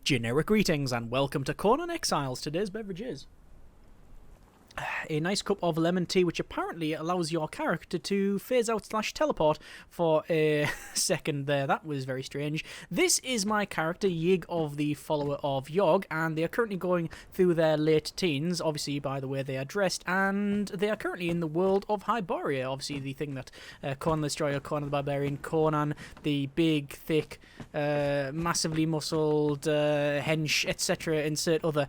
Generic greetings and welcome to Conan Exiles. Today's beverage is a nice cup of lemon tea, which apparently allows your character to phase out / teleport for a second there. That was very strange. This is my character, Yig of the follower of Yog, and they are currently going through their late teens, obviously by the way they are dressed, and they are currently in the world of Hyboria, obviously the thing that Conan the Destroyer, Conan the Barbarian, Conan the big, thick, massively muscled, hench, etc., insert other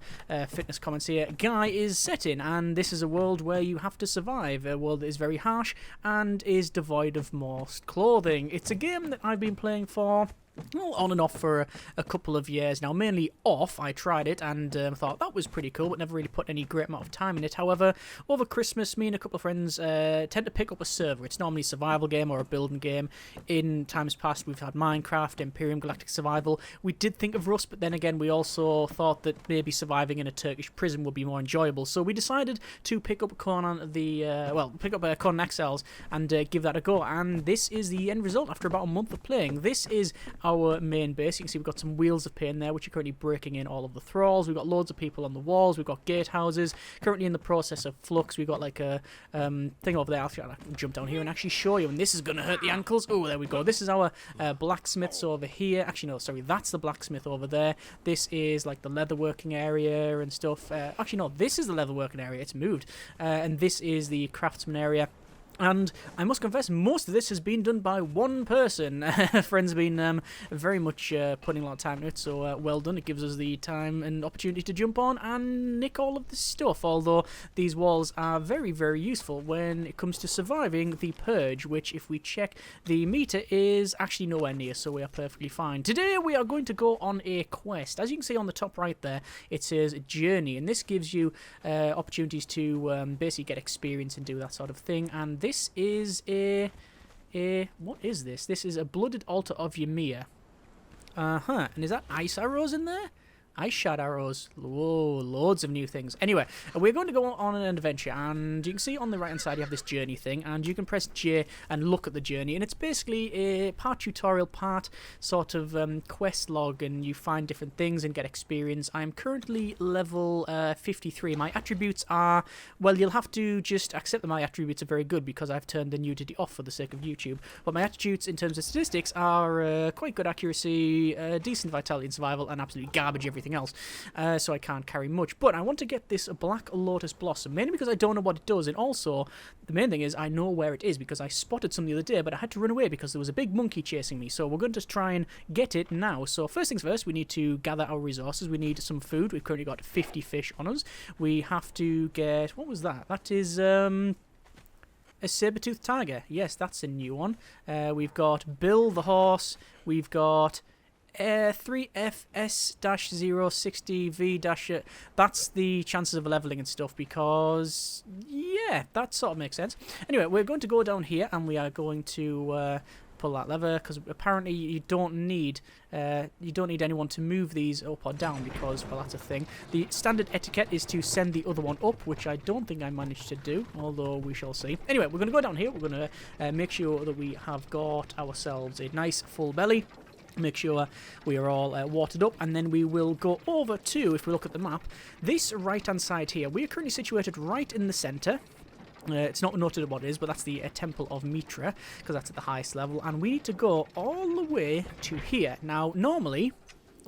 fitness comments here, guy is set in, and this is a world where you have to survive, a world that is very harsh and is devoid of most clothing. It's a game that I've been playing for on and off for a couple of years now, mainly off. I tried it and thought that was pretty cool, but never really put any great amount of time in it. However, over Christmas, me and a couple of friends tend to pick up a server. It's normally a survival game or a building game. In times past, we've had Minecraft, Imperium Galactic Survival. We did think of Rust, but then again, we also thought that maybe surviving in a Turkish prison would be more enjoyable. So we decided to pick up Conan Conan Exiles and give that a go. And this is the end result after about a month of playing. This is our main base. You can see we've got some wheels of pain there, which are currently breaking in all of the thralls. We've got loads of people on the walls. We've got gatehouses. Currently in the process of flux. We've got like a thing over there. I'll jump down here and actually show you. And this is going to hurt the ankles. Oh, there we go. This is our blacksmiths over here. Actually, no, sorry. That's the blacksmith over there. This is like the leatherworking area and stuff. Actually, no, this is the leatherworking area. It's moved. And this is the craftsman area. And I must confess, most of this has been done by one person. Friends have been very much putting a lot of time into it, so well done. It gives us the time and opportunity to jump on and nick all of this stuff, although these walls are very, very useful when it comes to surviving the purge, which, if we check the meter, is actually nowhere near, so we are perfectly fine. Today we are going to go on a quest. As you can see on the top right there, it says Journey, and this gives you opportunities to basically get experience and do that sort of thing, and this is what is this? This is a blooded altar of Ymir. And is that ice arrows in there? Ice shard arrows. Whoa, loads of new things. Anyway, we're going to go on an adventure, and you can see on the right hand side you have this journey thing, and you can press J and look at the journey, and it's basically a part tutorial, part sort of quest log, and you find different things and get experience. I am currently level 53. My attributes are, well, you'll have to just accept that my attributes are very good because I've turned the nudity off for the sake of YouTube, but my attributes in terms of statistics are quite good accuracy, decent vitality and survival, and absolutely garbage everything else, so I can't carry much. But I want to get this Black Lotus Blossom, mainly because I don't know what it does, and also the main thing is I know where it is because I spotted some the other day, but I had to run away because there was a big monkey chasing me, so we're going to try and get it now. So first things first, we need to gather our resources. We need some food. We've currently got 50 fish on us. We have to get, what was that? That is a saber-toothed tiger. Yes, that's a new one. We've got Bill the horse. We've got 3FS-060V- that's the chances of leveling and stuff, because yeah, that sort of makes sense. Anyway, we're going to go down here and we are going to pull that lever, because apparently you don't need anyone to move these up or down, because, well, that's a thing. The standard etiquette is to send the other one up, which I don't think I managed to do, although we shall see. Anyway, we're going to go down here. We're going to make sure that we have got ourselves a nice full belly. Make sure we are all watered up, and then we will go over to, if we look at the map, this right-hand side here. We are currently situated right in the centre. It's not noted what it is, but that's the Temple of Mitra, because that's at the highest level, and we need to go all the way to here. Now, normally,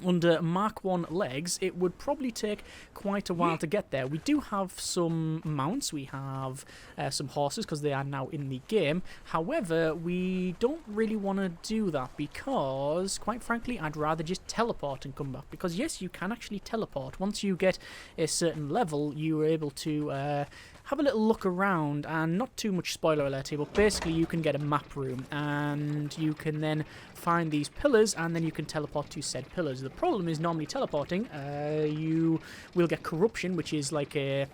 under Mark 1 legs, it would probably take quite a while to get there. We do have some mounts, we have some horses, because they are now in the game. However, we don't really want to do that, because, quite frankly, I'd rather just teleport and come back. Because, yes, you can actually teleport. Once you get a certain level, you are able to have a little look around, and not too much spoiler alert here, but basically you can get a map room, and you can then find these pillars, and then you can teleport to said pillars. The problem is, normally teleporting, you will get corruption, which is like a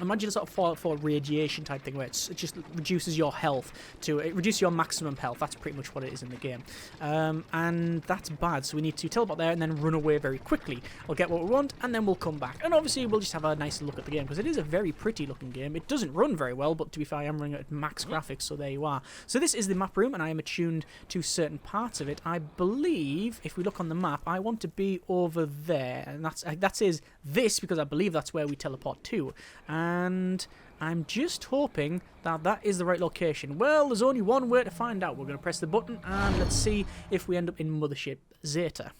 Imagine a sort of Fallout 4 radiation type thing where it just reduces your health it reduces your maximum health. That's pretty much what it is in the game. And that's bad, so we need to teleport there and then run away very quickly. We'll get what we want and then we'll come back. And obviously we'll just have a nice look at the game because it is a very pretty looking game. It doesn't run very well, but to be fair, I am running at max graphics, so there you are. So this is the map room and I am attuned to certain parts of it. I believe, if we look on the map, I want to be over there. And that says this because I believe that's where we teleport to. And I'm just hoping that that is the right location. Well, there's only one way to find out. We're going to press the button and let's see if we end up in Mothership Zeta.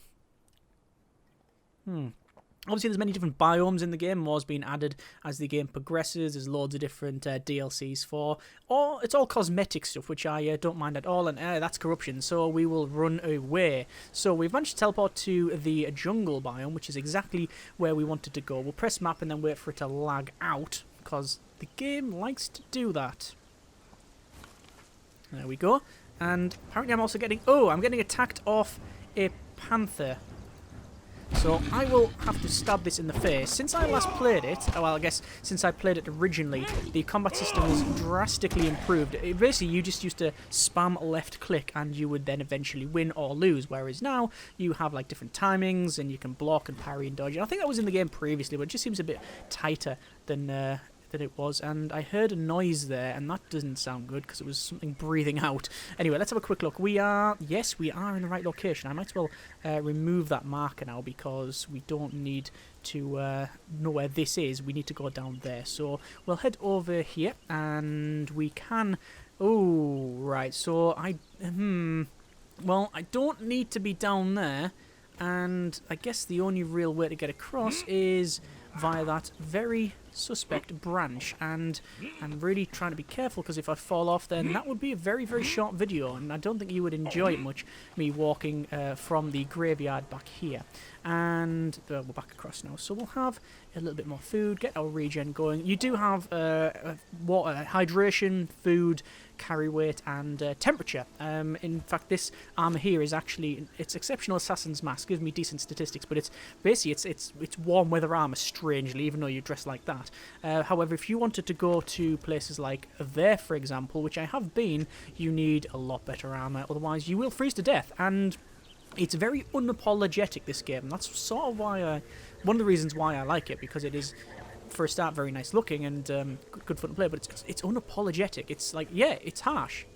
Obviously, there's many different biomes in the game. More's being added as the game progresses. There's loads of different DLCs for. Or it's all cosmetic stuff, which I don't mind at all. And that's corruption, so we will run away. So we've managed to teleport to the jungle biome, which is exactly where we wanted to go. We'll press map and then wait for it to lag out, because the game likes to do that. There we go. And apparently I'm also getting... Oh, I'm getting attacked off a panther. So I will have to stab this in the face. Since I last played it, well, I guess since I played it originally, the combat system is drastically improved. Basically, you just used to spam left click and you would then eventually win or lose, whereas now you have like different timings and you can block and parry and dodge. I think that was in the game previously, but it just seems a bit tighter than it was, and I heard a noise there, and that doesn't sound good because it was something breathing out. Anyway, let's have a quick look. Yes, we are in the right location. I might as well remove that marker now because we don't need to know where this is. We need to go down there. So we'll head over here, and we can... Oh, right. So well, I don't need to be down there, and I guess the only real way to get across is via that very suspect branch, and I'm really trying to be careful because if I fall off, then that would be a very, very short video, and I don't think you would enjoy it much, me walking from the graveyard back here. And we're back across now, so we'll have a little bit more food, get our regen going. You do have water, hydration, food, carry weight, and temperature. In fact, this armor here is actually, it's exceptional assassin's mask, gives me decent statistics, but it's basically it's warm weather armor, strangely, even though you're dressed like that. However, if you wanted to go to places like there, for example, which I have been, you need a lot better armor, otherwise you will freeze to death. And it's very unapologetic, this game, and that's sort of why one of the reasons why I like it, because it is, for a start, very nice looking and good fun to play, but it's unapologetic. It's like, yeah, it's harsh.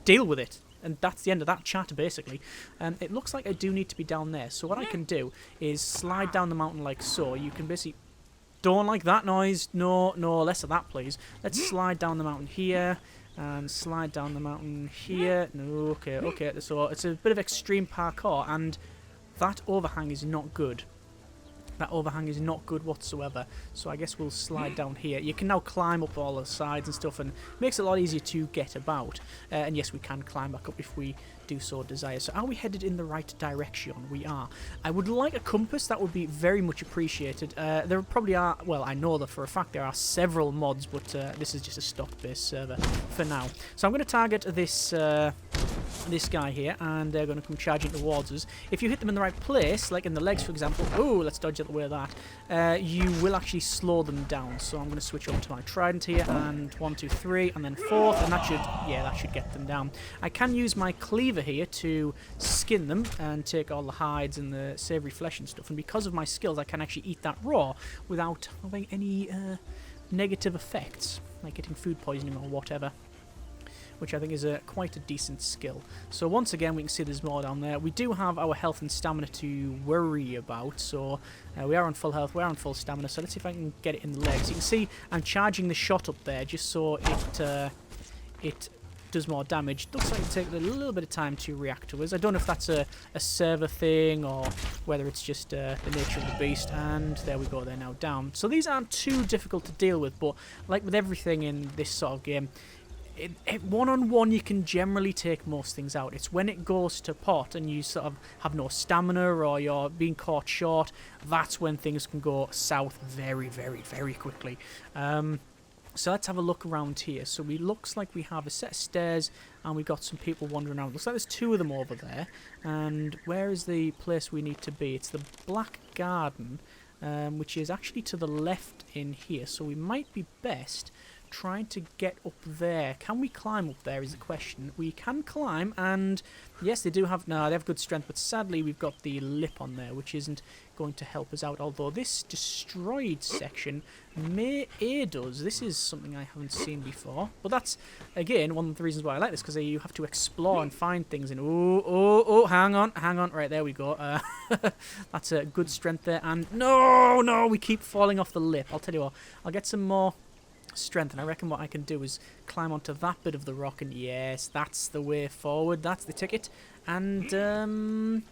Deal with it. And that's the end of that chat, basically. It looks like I do need to be down there, so what I can do is slide down the mountain like so. You can basically... Don't like that noise. No, less of that, please. Let's slide down the mountain here. And slide down the mountain here. No, okay. So it's a bit of extreme parkour, and that overhang is not good. That overhang is not good whatsoever. So I guess we'll slide down here. You can now climb up all the sides and stuff, and it makes it a lot easier to get about. And yes, we can climb back up if we do so desire. So are we headed in the right direction? We are. I would like a compass. That would be very much appreciated. There probably are, well, I know that for a fact there are several mods, but this is just a stock-based server for now. So I'm going to target this this guy here, and they're going to come charging towards us. If you hit them in the right place, like in the legs, for example, oh, let's dodge out the way of that, you will actually slow them down. So I'm going to switch over to my trident here, and 1, 2, 3, and then 4th, and that should get them down. I can use my cleaver here to skin them and take all the hides and the savoury flesh and stuff, and because of my skills I can actually eat that raw without having any negative effects, like getting food poisoning or whatever, which I think is quite a decent skill. So once again, we can see there's more down there. We do have our health and stamina to worry about, so we are on full health, we are on full stamina, so let's see if I can get it in the legs. You can see I'm charging the shot up there just so it does more damage. Looks like it takes a little bit of time to react to us. I don't know if that's a server thing or whether it's just the nature of the beast. And there we go, they're now down. So these aren't too difficult to deal with, but like with everything in this sort of game, one-on-one you can generally take most things out. It's when it goes to pot and you sort of have no stamina or you're being caught short, that's when things can go south very, very, very quickly. So let's have a look around here. So looks like we have a set of stairs and we got some people wandering around. Looks like there's 2 of them over there. And where is the place we need to be? It's the Black Garden. which is actually to the left in here. So we might be best trying to get up there. Can we climb up there is the question. We can climb, and yes, they do have... No, they have good strength, but sadly we've got the lip on there, which isn't going to help us out. Although this destroyed section may aid us. This is something I haven't seen before. But that's, again, one of the reasons why I like this, because you have to explore and find things. And oh, hang on. Right, there we go. That's a good strength there. And no, we keep falling off the lip. I'll tell you what, I'll get some more strength, and I reckon what I can do is climb onto that bit of the rock, and yes, that's the way forward. That's the ticket. And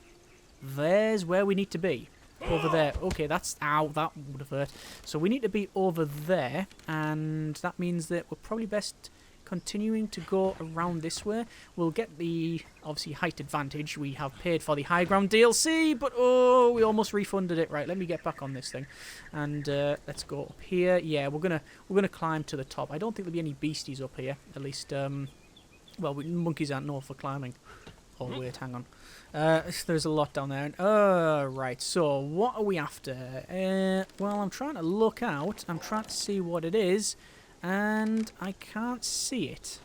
there's where we need to be. Over there. Okay, that's... Ow, that would have hurt. So we need to be over there, and that means that we're probably best continuing to go around this way. We'll get the, obviously, height advantage. We have paid for the high ground DLC, but oh, we almost refunded it. Right, let me get back on this thing, and let's go up here. Yeah, we're gonna climb to the top. I don't think there'll be any beasties up here. At least, well, monkeys aren't known for climbing. Oh wait, hang on. There's a lot down there. Right, so what are we after? Well, I'm trying to look out. I'm trying to see what it is, and I can't see it.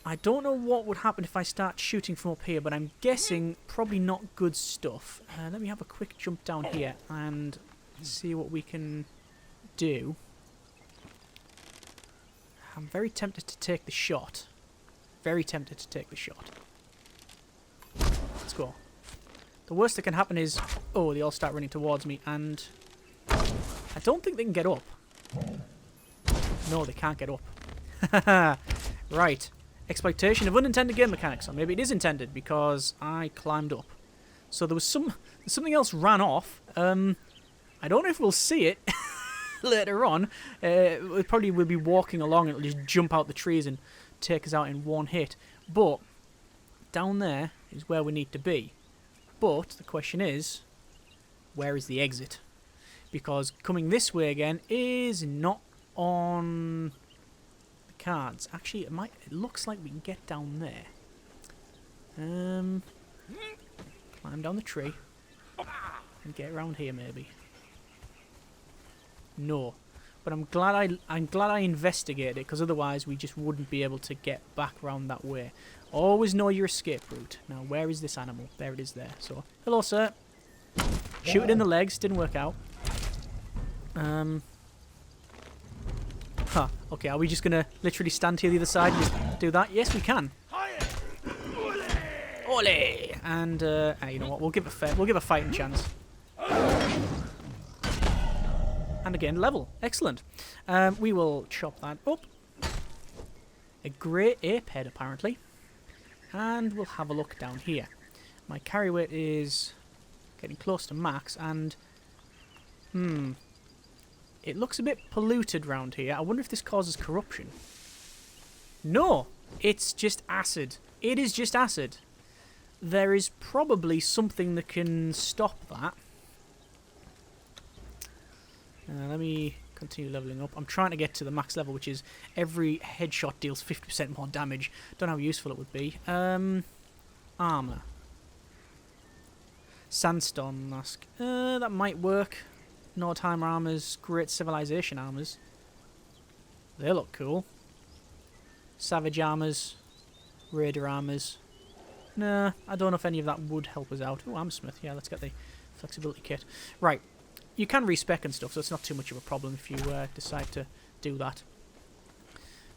I don't know what would happen if I start shooting from up here, but I'm guessing probably not good stuff. Let me have a quick jump down here and see what we can do. I'm very tempted to take the shot. Very tempted to take the shot. Let's go. The worst that can happen is... Oh, they all start running towards me, and... I don't think they can get up. No, they can't get up. Right. Exploitation of unintended game mechanics. Or maybe it is intended, because I climbed up. So there was something else ran off. I don't know if we'll see it later on. We probably will be walking along, and it'll just jump out the trees and take us out in one hit. But down there is where we need to be. But the question is, where is the exit? Because coming this way again is not on the cards. Actually, it looks like we can get down there. Climb down the tree and get around here maybe. No. But I'm glad I investigated it, because otherwise we just wouldn't be able to get back round that way. Always know your escape route. Now, where is this animal? There it is there. So, hello, sir. Shoot it in the legs. Didn't work out. Okay, are we just going to literally stand here the other side and just do that? Yes, we can. Ole! And, you know what? We'll give a fighting chance. And again, level. Excellent. We will chop that up. A grey ape head, apparently. And we'll have a look down here. My carry weight is getting close to max, and... It looks a bit polluted round here. I wonder if this causes corruption. No! It's just acid. It is just acid. There is probably something that can stop that. Let me continue leveling up. I'm trying to get to the max level, which is every headshot deals 50% more damage. Don't know how useful it would be. Armour. Sandstorm mask. That might work. Nordheimer armours, Great Civilization armours. They look cool. Savage armours. Raider armours. Nah, I don't know if any of that would help us out. Oh, Armorsmith. Yeah, let's get the flexibility kit. Right. You can respec and stuff, so it's not too much of a problem if you decide to do that.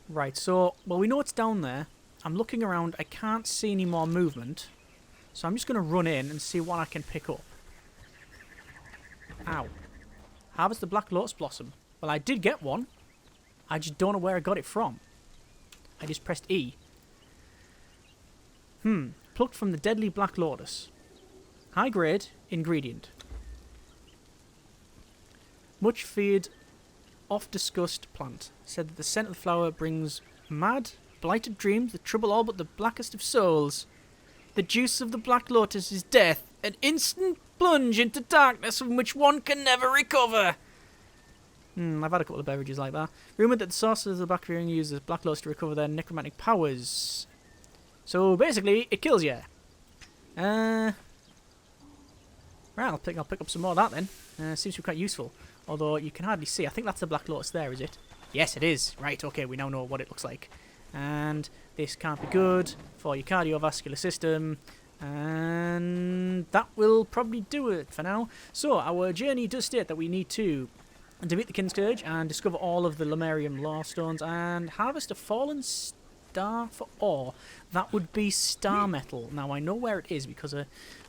Right, so, well, we know it's down there. I'm looking around. I can't see any more movement. So I'm just going to run in and see what I can pick up. Ow. Harvest the Black Lotus Blossom. Well, I did get one. I just don't know where I got it from. I just pressed E. Plucked from the deadly Black Lotus. High grade ingredient. Much feared, oft-discussed plant. Said that the scent of the flower brings mad, blighted dreams that trouble all but the blackest of souls. The juice of the Black Lotus is death, an instant plunge into darkness from which one can never recover. I've had a couple of beverages like that. Rumoured that the sorcerers of the Barbarian use the Black Lotus to recover their necromantic powers. So basically, it kills you. Right, I'll pick up some more of that then. Seems to be quite useful. Although you can hardly see. I think that's the Black Lotus there, is it? Yes, it is. Right, okay, we now know what it looks like. And this can't be good for your cardiovascular system. And that will probably do it for now. So, our journey does state that we need to defeat the Kinscourge and discover all of the Lemurium lore stones and harvest a fallen star for ore. That would be star metal. Now, I know where it is because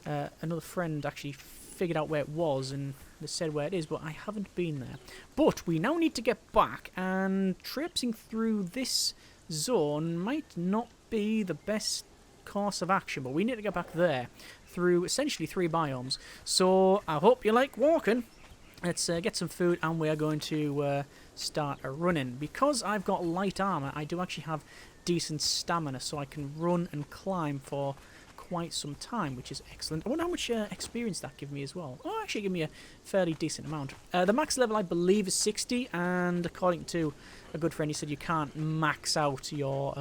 another friend actually figured out where it was and they said where it is, but I haven't been there. But we now need to get back, and traipsing through this zone might not be the best course of action, but we need to get back there through essentially 3 biomes. So I hope you like walking. Let's get some food, and we are going to start a running. Because I've got light armor, I do actually have decent stamina, so I can run and climb for quite some time, which is excellent. I wonder how much experience that give me as well. Oh, actually give me a fairly decent amount. The max level I believe is 60, and according to a good friend, he said you can't max out your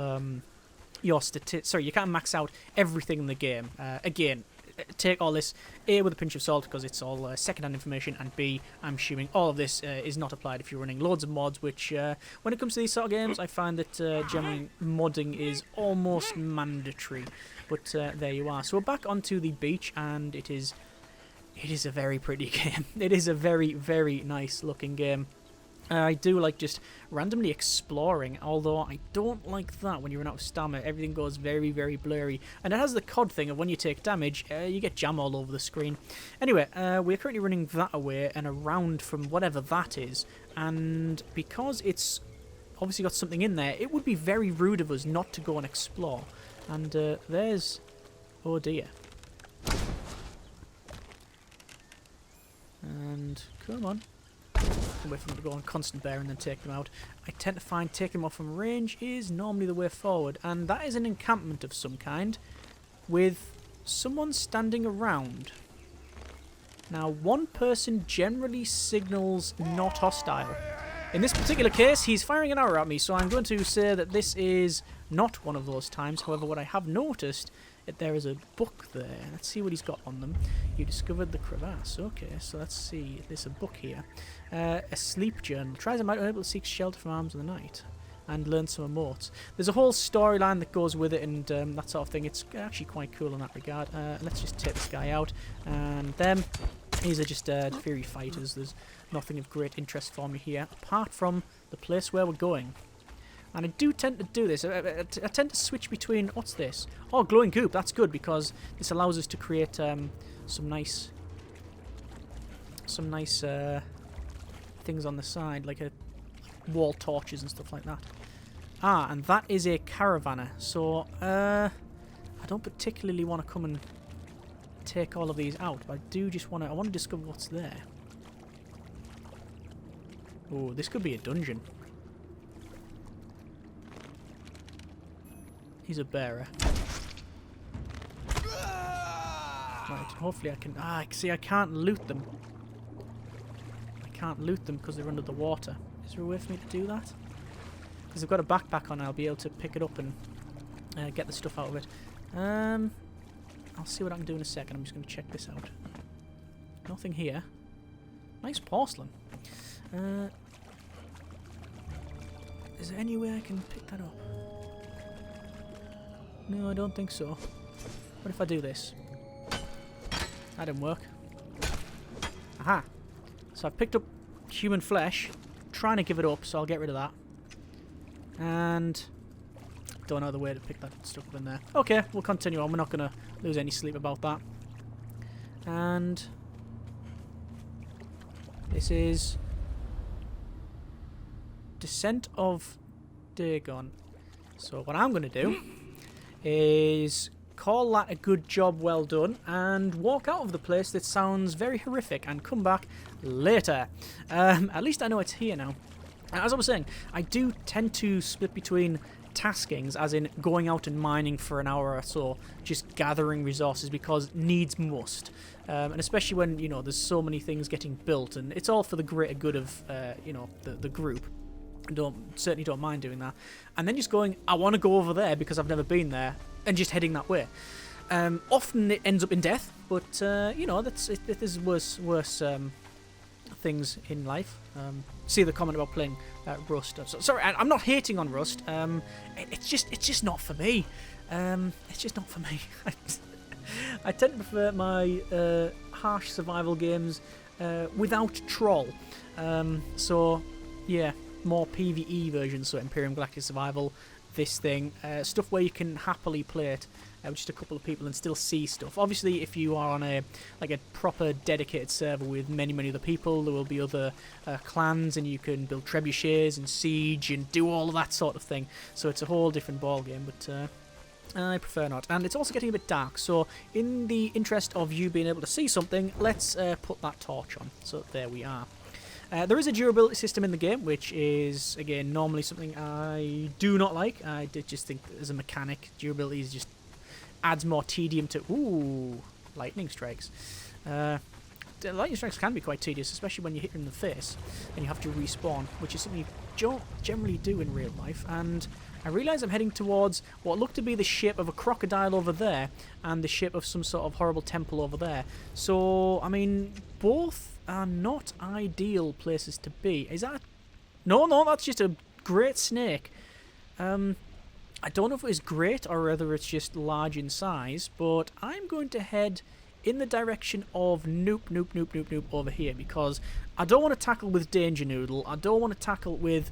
statistics. Sorry, you can't max out everything in the game. Again, take all this A with a pinch of salt because it's all second-hand information, and B, I'm assuming all of this is not applied if you're running loads of mods, which when it comes to these sort of games, I find that generally modding is almost mandatory. But there you are. So we're back onto the beach, and it is a very pretty game. It is a very, very nice looking game. I do like just randomly exploring, although I don't like that when you run out of stamina. Everything goes very, very blurry. And it has the COD thing of when you take damage, you get jam all over the screen. Anyway, we're currently running that away and around from whatever that is. And because it's obviously got something in there, it would be very rude of us not to go and explore. And there's... oh dear. And come on. Wait for them to go on constant bear and then take them out. I tend to find taking them off from range is normally the way forward, and that is an encampment of some kind with someone standing around. Now, one person generally signals not hostile. In this particular case, he's firing an arrow at me, so I'm going to say that this is not one of those times. However, what I have noticed, there is a book there. Let's see what he's got on them. You discovered the crevasse. Okay, so let's see. There's a book here. A sleep journal. Tries and might unable to seek shelter from arms in the night and learn some emotes. There's a whole storyline that goes with it and that sort of thing. It's actually quite cool in that regard. Let's just take this guy out. And them. These are just fury fighters. There's nothing of great interest for me here, apart from the place where we're going. And I do tend to do this. I tend to switch between... what's this? Oh, glowing goop. That's good because this allows us to create some nice things on the side, like wall torches and stuff like that. Ah, and that is a caravaner. So I don't particularly want to come and take all of these out, but I do just want to... I want to discover what's there. Oh, this could be a dungeon. He's a bearer. Right, hopefully I can... ah, see, I can't loot them. I can't loot them because they're under the water. Is there a way for me to do that? Because I've got a backpack on, I'll be able to pick it up and get the stuff out of it. I'll see what I can do in a second. I'm just going to check this out. Nothing here. Nice porcelain. Is there any way I can pick that up? No, I don't think so. What if I do this? That didn't work. Aha! So I've picked up human flesh, trying to give it up, so I'll get rid of that. And don't know the way to pick that stuff up in there. Okay, we'll continue on. We're not going to lose any sleep about that. And this is Descent of Dagon. So what I'm going to do is call that a good job well done and walk out of the place that sounds very horrific and come back later. At least I know it's here now. As I was saying, I do tend to split between taskings, as in going out and mining for an hour or so, just gathering resources because needs must. And especially when, you know, there's so many things getting built and it's all for the greater good of, you know, the group. Certainly don't mind doing that. And then just going, I want to go over there because I've never been there, and just heading that way. Often it ends up in death, but you know, there's worse things in life. See the comment about playing Rust. Sorry, I'm not hating on Rust. It's just not for me. It's just not for me. I tend to prefer my harsh survival games without troll. So yeah, more PvE versions. So Imperium Galactic Survival, this thing, stuff where you can happily play it with just a couple of people and still see stuff. Obviously, if you are on a proper dedicated server with many other people, there will be other clans, and you can build trebuchets and siege and do all of that sort of thing. So it's a whole different ball game, but I prefer not. And it's also getting a bit dark, so in the interest of you being able to see something, let's put that torch on. So there we are. There is a durability system in the game, which is, again, normally something I do not like. I did just think as a mechanic, durability is just adds more tedium to... Ooh, lightning strikes. Lightning strikes can be quite tedious, especially when you hit in the face and you have to respawn, which is something you don't generally do in real life. And I realise I'm heading towards what looked to be the shape of a crocodile over there and the shape of some sort of horrible temple over there. So, I mean, both are not ideal places to be. Is that... No, that's just a great snake. I don't know if it was great or whether it's just large in size, but I'm going to head in the direction of nope over here, because I don't want to tackle with Danger Noodle. I don't want to tackle with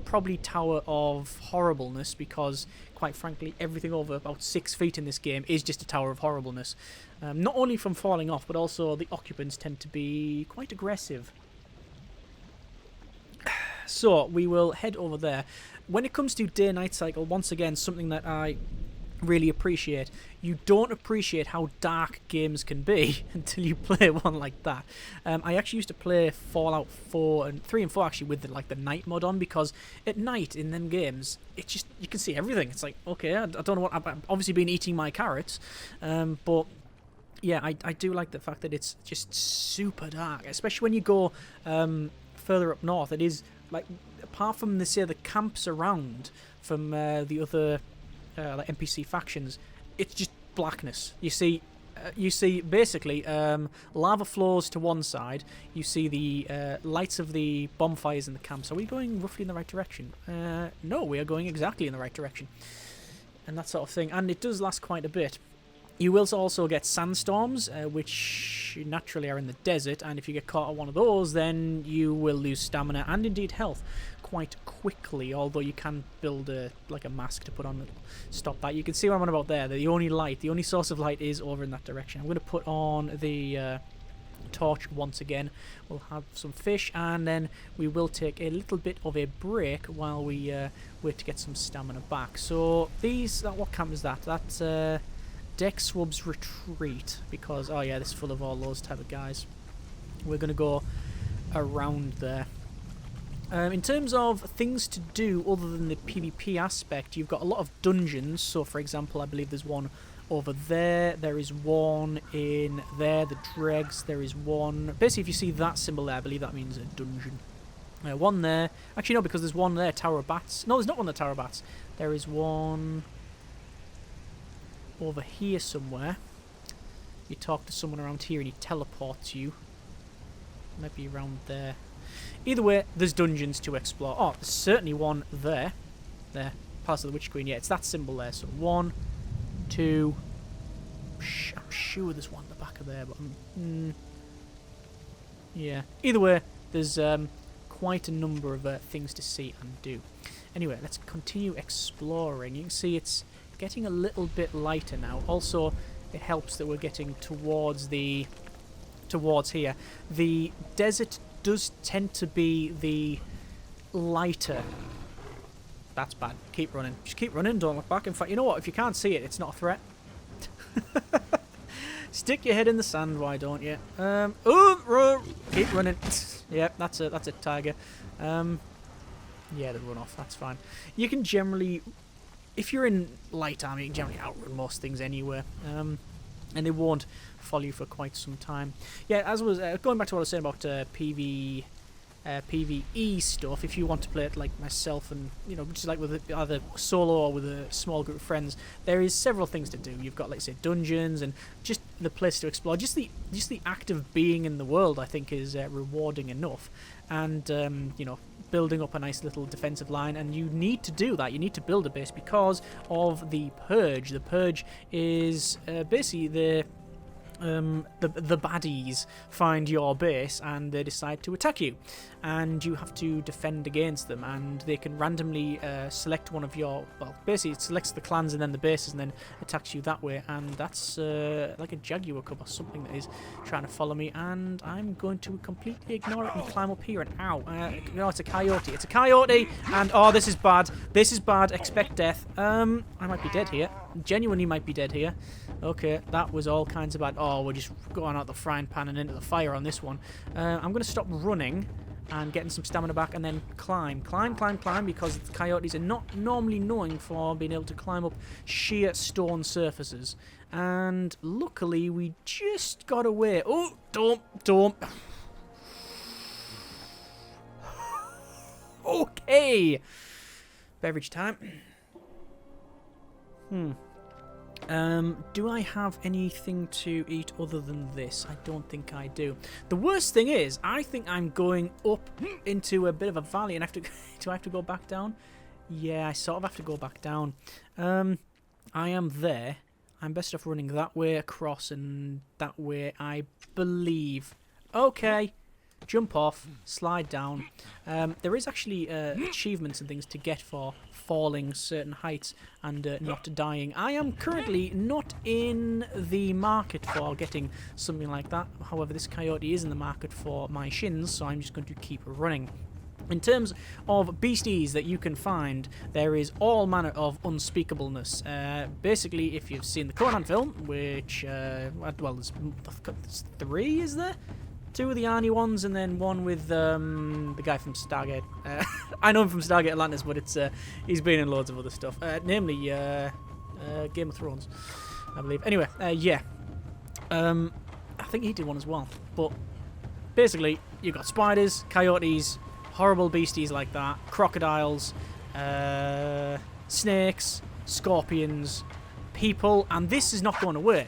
probably Tower of Horribleness, because quite frankly everything over about 6 feet in this game is just a Tower of Horribleness. Not only from falling off, but also the occupants tend to be quite aggressive. So we will head over there. When it comes to day-night cycle, once again, something that I really appreciate. You don't appreciate how dark games can be until you play one like that. I actually used to play Fallout 4 and 3 and 4 actually with the night mod on, because at night in them games, it's just, you can see everything. It's like, okay, I don't know what, I've obviously been eating my carrots, but yeah, I do like the fact that it's just super dark, especially when you go further up north. It is like, apart from the camps around from the other like NPC factions, it's just blackness. You see basically lava flows to one side. You see the lights of the bonfires in the camps. Are we going roughly in the right direction? No, we are going exactly in the right direction, and that sort of thing. And it does last quite a bit. You will also get sandstorms, which naturally are in the desert, and if you get caught on one of those, then you will lose stamina and indeed health quite quickly, although you can build a mask to put on to stop that. You can see what I'm on about there. The only source of light is over in that direction. I'm going to put on the torch once again. We'll have some fish, and then we will take a little bit of a break while we wait to get some stamina back. So these, what camp is that? That's Deck Swab's Retreat, because, oh yeah, this is full of all those type of guys. We're going to go around there. In terms of things to do other than the PvP aspect, you've got a lot of dungeons. So, for example, I believe there's one over there. There is one in there, the dregs. There is one... Basically, if you see that symbol there, I believe that means a dungeon. One there. Actually, no, because there's one there, Tower of Bats. No, there's not one there, Tower of Bats. There is one over here somewhere. You talk to someone around here and he teleports you. Might be around there. Either way, there's dungeons to explore. Oh, there's certainly one there. There. Palace of the Witch Queen. Yeah, it's that symbol there. So 1, 2... I'm sure there's one at the back of there, but yeah. Either way, there's quite a number of things to see and do. Anyway, let's continue exploring. You can see it's getting a little bit lighter now. Also, it helps that we're getting towards here. The desert does tend to be the lighter. That's bad. Keep running. Just keep running. Don't look back. In fact, you know what? If you can't see it, it's not a threat. Stick your head in the sand. Why don't you? Keep running. Yep, that's a tiger. Yeah, they run off. That's fine. You can generally, if you're in light armor, you can generally outrun most things anywhere. And they won't follow you for quite some time. Yeah, as I was going back to what I was saying about PvP PvE stuff, if you want to play it like myself and, you know, just like with either solo or with a small group of friends, there is several things to do. You've got, like, say, dungeons and just the place to explore. Just the act of being in the world, I think, is rewarding enough. And, you know, building up a nice little defensive line, and you need to do that. You need to build a base because of the Purge. The Purge is basically the baddies find your base and they decide to attack you, and you have to defend against them, and they can randomly select one of your, well, basically it selects the clans and then the bases and then attacks you that way, and that's like a jaguar cub or something that is trying to follow me, and I'm going to completely ignore it and climb up here, and ow, no, it's a coyote, and oh, this is bad, expect death. I might be dead here, genuinely might be dead here. Okay, that was all kinds of bad. Oh, we're just going out the frying pan and into the fire on this one. I'm going to stop running and getting some stamina back and then climb, because the coyotes are not normally known for being able to climb up sheer stone surfaces. And luckily, we just got away. Oh, don't. Okay. Beverage time. Do I have anything to eat other than this? I don't think I do. The worst thing is, I think I'm going up into a bit of a valley and do I have to go back down? Yeah, I sort of have to go back down. I am there. I'm best off running that way across and that way, I believe. Okay. Jump off, slide down. There is actually achievements and things to get for falling certain heights and not dying. I am currently not in the market for getting something like that. However, this coyote is in the market for my shins, so I'm just going to keep running. In terms of beasties that you can find, there is all manner of unspeakableness. Basically, if you've seen the Conan film, which, well, there's 3, is there? 2 of the Arnie ones, and then one with the guy from Stargate. I know him from Stargate Atlantis, but it's he's been in loads of other stuff, namely Game of Thrones, I believe. Anyway, yeah, I think he did one as well. But basically, you've got spiders, coyotes, horrible beasties like that, crocodiles, snakes, scorpions, people, and this is not going away.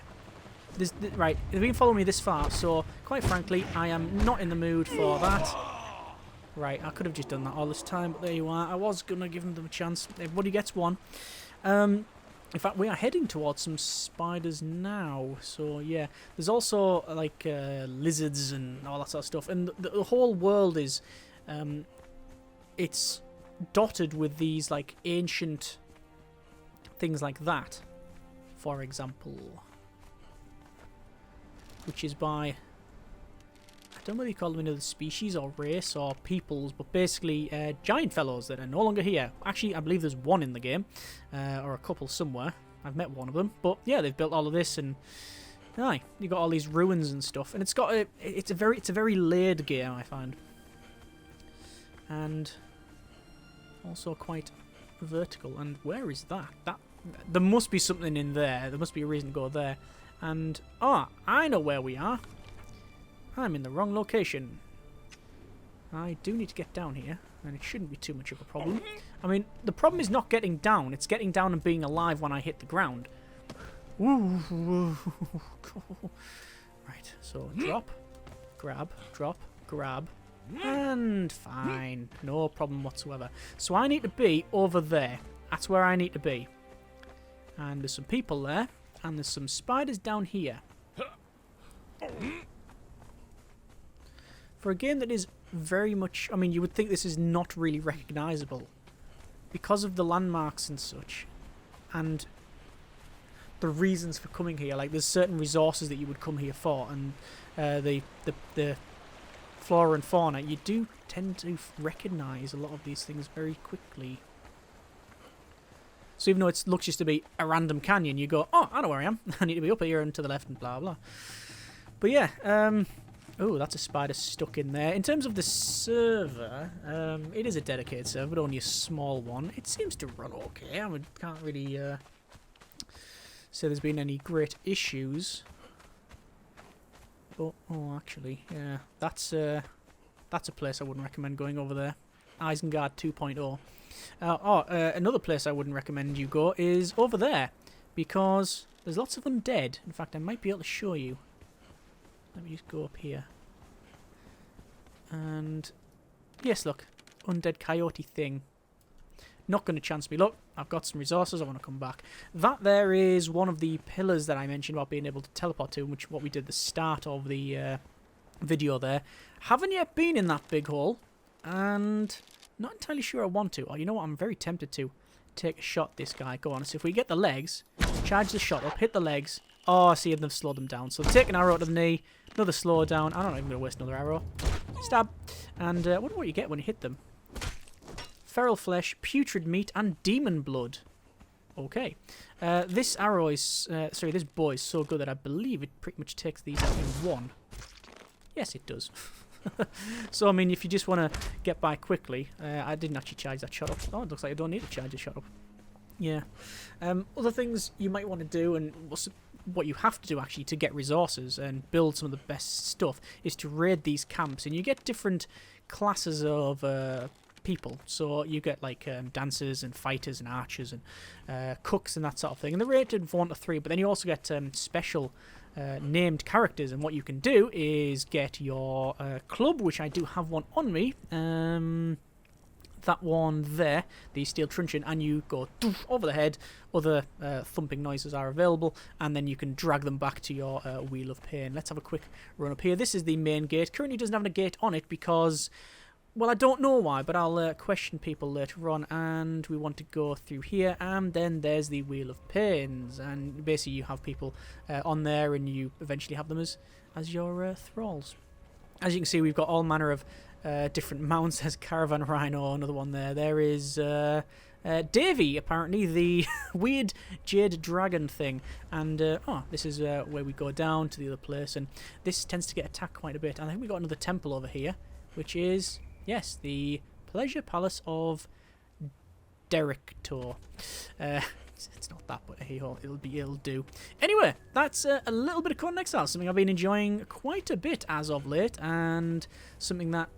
Right, they've been following me this far, so quite frankly, I am not in the mood for that. Right, I could have just done that all this time, but there you are. I was going to give them a chance. Everybody gets one. In fact, we are heading towards some spiders now, so yeah. There's also, like, lizards and all that sort of stuff, and the whole world is, it's dotted with these, like, ancient things like that, for example. Which is by, I don't know whether you call them another species or race or peoples, but basically giant fellows that are no longer here. Actually, I believe there's one in the game, or a couple somewhere. I've met one of them, but yeah, they've built all of this, and aye, you got all these ruins and stuff, and it's got it's a very laid game, I find, and also quite vertical. And where is that? There must be something in there. There must be a reason to go there. And, I know where we are. I'm in the wrong location. I do need to get down here, and it shouldn't be too much of a problem. I mean, the problem is not getting down. It's getting down and being alive when I hit the ground. Ooh. Right, so drop, grab, and fine. No problem whatsoever. So I need to be over there. That's where I need to be. And there's some people there. And there's some spiders down here. For a game that is very much... I mean, you would think this is not really recognisable. Because of the landmarks and such. And the reasons for coming here. Like, there's certain resources that you would come here for. And the flora and fauna. You do tend to recognise a lot of these things very quickly. So even though it looks just to be a random canyon, you go, oh, I know where I am. I need to be up here and to the left and blah, blah. But yeah, oh, that's a spider stuck in there. In terms of the server, it is a dedicated server, but only a small one. It seems to run okay. I can't really say there's been any great issues. But, oh, actually, yeah, that's That's a place I wouldn't recommend going over there. Isengard 2.0. Another place I wouldn't recommend you go is over there, because there's lots of undead. In fact, I might be able to show you. Let me just go up here. And yes, look, undead coyote thing. Not going to chance me. Look, I've got some resources. I want to come back. That there is one of the pillars that I mentioned about being able to teleport to, which what we did at the start of the video there. Haven't yet been in that big hole, and not entirely sure I want to. Oh, you know what? I'm very tempted to take a shot at this guy. Go on. So if we get the legs, charge the shot up, hit the legs. Oh, see, they've slowed them down. So take an arrow to the knee, another slow down. I'm not even going to waste another arrow. Stab. And I wonder what you get when you hit them. Feral flesh, putrid meat, and demon blood. Okay. This arrow is... this bow is so good that I believe it pretty much takes these out in one. Yes, it does. So, I mean, if you just want to get by quickly... I didn't actually charge that shot up. Oh, it looks like I don't need to charge the shot up. Yeah. Other things you might want to do, and what you have to do, actually, to get resources and build some of the best stuff, is to raid these camps. And you get different classes of... people. So you get like dancers and fighters and archers and cooks and that sort of thing. And they're rated from 1 to 3, but then you also get special named characters. And what you can do is get your club, which I do have one on me. That one there, the steel truncheon, and you go over the head. Other thumping noises are available, and then you can drag them back to your Wheel of Pain. Let's have a quick run up here. This is the main gate. Currently doesn't have a gate on it because... well, I don't know why, but I'll question people later on. And we want to go through here, and then there's the Wheel of Pains. And basically you have people on there, and you eventually have them as your thralls. As you can see, we've got all manner of different mounts. There's Caravan Rhino, another one there. There is Davy, apparently, the weird jade dragon thing. And, this is where we go down to the other place. And this tends to get attacked quite a bit. And I think we've got another temple over here, which is... yes, the Pleasure Palace of Derektor. It's not that, but hey ho, it'll do. Anyway, that's a little bit of Conan Exiles, something I've been enjoying quite a bit as of late, and something that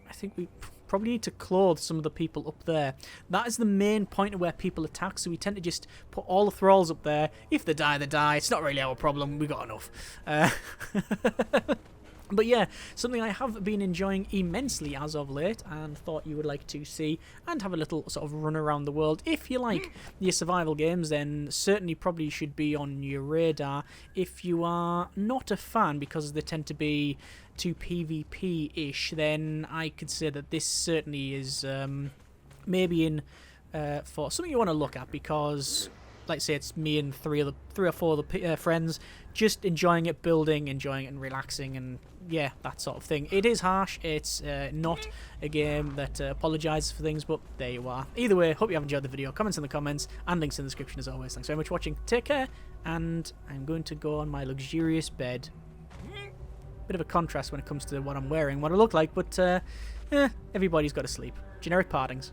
I think we probably need to clothe some of the people up there. That is the main point of where people attack, so we tend to just put all the thralls up there. If they die, they die. It's not really our problem. We got enough. But yeah, something I have been enjoying immensely as of late, and thought you would like to see and have a little sort of run around the world. If you like your survival games, then certainly probably should be on your radar. If you are not a fan, because they tend to be too PvP-ish, then I could say that this certainly is maybe in for something you want to look at, because... like say it's me and three or four other friends just enjoying it, building, enjoying it and relaxing, and yeah, that sort of thing. It is harsh. It's not a game that apologises for things, but there you are. Either way, hope you have enjoyed the video. Comments in the comments and links in the description as always. Thanks very much for watching. Take care, and I'm going to go on my luxurious bed. Bit of a contrast when it comes to what I'm wearing, what I look like, but everybody's got to sleep. Generic partings.